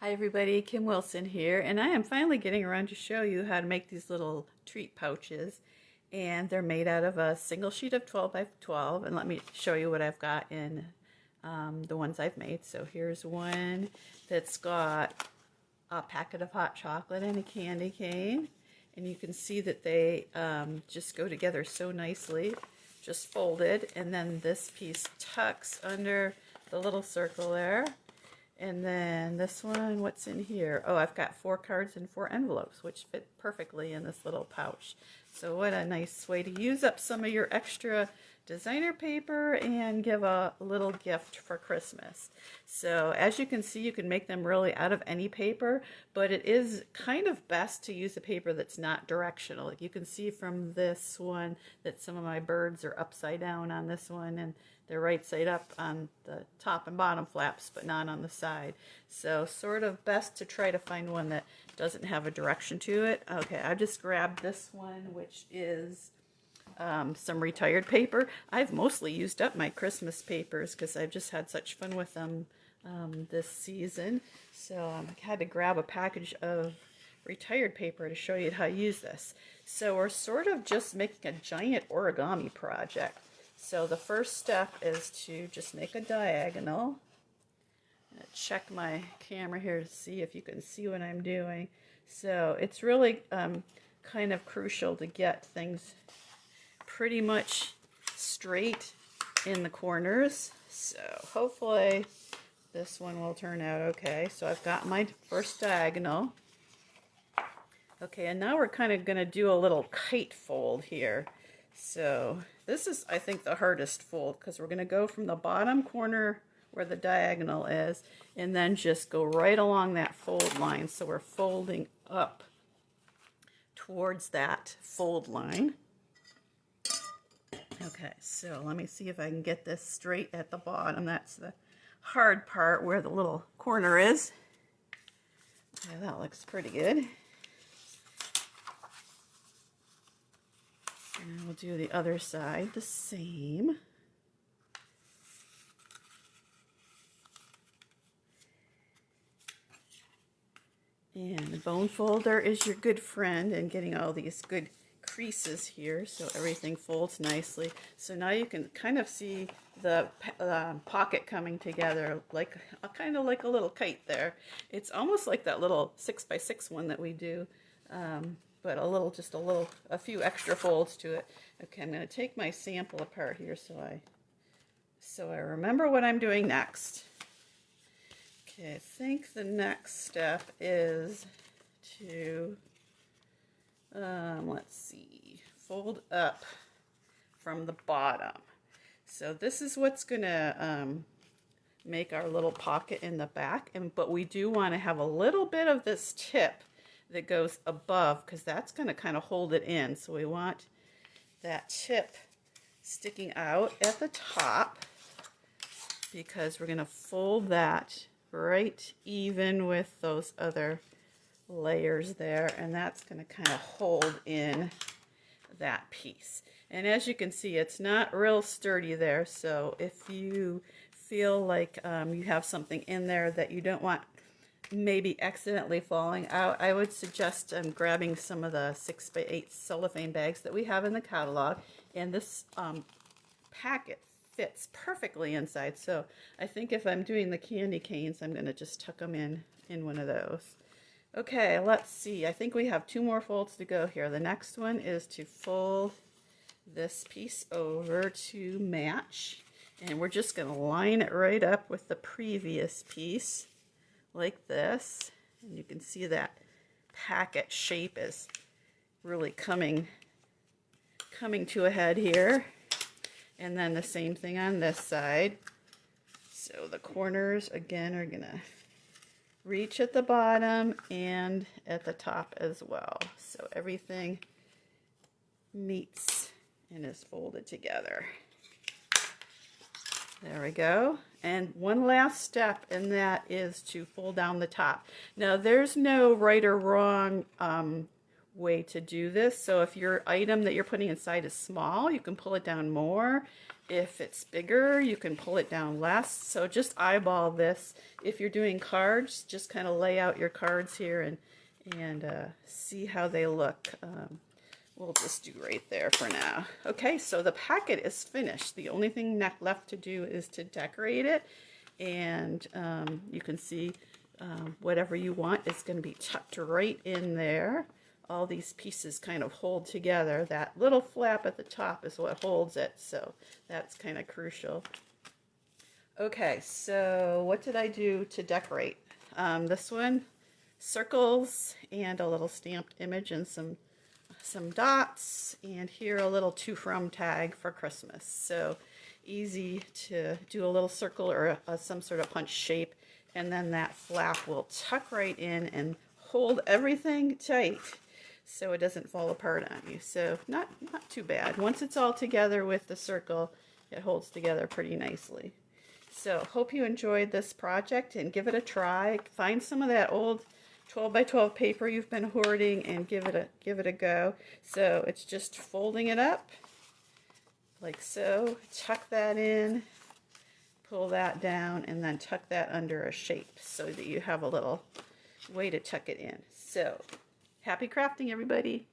Hi everybody, Kim Wilson here, and I am finally getting around to show you how to make these little treat pouches. And they're made out of a single sheet of 12 by 12, and let me show you what I've got in the ones I've made. So here's one that's got a packet of hot chocolate and a candy cane, and you can see that they just go together so nicely, just folded, and then this piece tucks under the little circle there. And then this one, what's in here? Oh, I've got 4 cards and 4 envelopes, which fit perfectly in this little pouch. So what a nice way to use up some of your extra designer paper and give a little gift for Christmas. So as you can see, you can make them really out of any paper, but it is kind of best to use a paper that's not directional. You can see from this one that some of my birds are upside down on this one, and they're right side up on the top and bottom flaps, but not on the side. So sort of best to try to find one that doesn't have a direction to it. Okay, I just grabbed this one, which is some retired paper. I've mostly used up my Christmas papers because I've just had such fun with them this season. So I had to grab a package of retired paper to show you how to use this. So we're sort of just making a giant origami project. So the first step is to just make a diagonal. I'm going to check my camera here to see if you can see what I'm doing. So it's really kind of crucial to get things pretty much straight in the corners. So hopefully this one will turn out okay. So I've got my first diagonal. Okay, and now we're kind of going to do a little kite fold here. So this is, I think, the hardest fold because we're going to go from the bottom corner where the diagonal is and then just go right along that fold line. So we're folding up towards that fold line. Okay, so let me see if I can get this straight at the bottom. That's the hard part where the little corner is. Okay, that looks pretty good. And we'll do the other side the same. And the bone folder is your good friend in getting all these good creases here so everything folds nicely. So now you can kind of see the pocket coming together like kind of like a little kite there. It's almost like that little 6x6 one that we do. But a few extra folds to it. Okay, I'm going to take my sample apart here so I remember what I'm doing next. Okay, I think the next step is to, let's see, fold up from the bottom. So this is what's going to make our little pocket in the back, but we do want to have a little bit of this tip that goes above because that's going to kind of hold it in. So we want that tip sticking out at the top because we're going to fold that right even with those other layers there, and that's going to kind of hold in that piece. And as you can see, it's not real sturdy there, so if you feel like you have something in there that you don't want maybe accidentally falling out, I would suggest grabbing some of the 6x8 cellophane bags that we have in the catalog, and this packet fits perfectly inside. So I think if I'm doing the candy canes, I'm going to just tuck them in one of those. Okay, let's see. I think we have 2 more folds to go here. The next one is to fold this piece over to match, and we're just going to line it right up with the previous piece like this, and you can see that packet shape is really coming to a head here. And then the same thing on this side. So the corners again are gonna reach at the bottom and at the top as well. So everything meets and is folded together. There we go. And one last step, and that is to fold down the top. Now there's no right or wrong way to do this. So if your item that you're putting inside is small, you can pull it down more. If it's bigger, you can pull it down less. So just eyeball this. If you're doing cards, just kind of lay out your cards here and see how they look. We'll just do right there for now. Okay, so the packet is finished. The only thing left to do is to decorate it. And you can see whatever you want is going to be tucked right in there. All these pieces kind of hold together. That little flap at the top is what holds it, so that's kind of crucial. Okay, so what did I do to decorate? This one, circles and a little stamped image and some dots, and here a little to from tag for Christmas. So easy to do a little circle or some sort of punch shape, and then that flap will tuck right in and hold everything tight so it doesn't fall apart on you. So not too bad. Once it's all together with the circle, it holds together pretty nicely. So hope you enjoyed this project and give it a try. Find some of that old 12 by 12 paper you've been hoarding and give it a go. So it's just folding it up like so, tuck that in, pull that down, and then tuck that under a shape so that you have a little way to tuck it in. So happy crafting, everybody.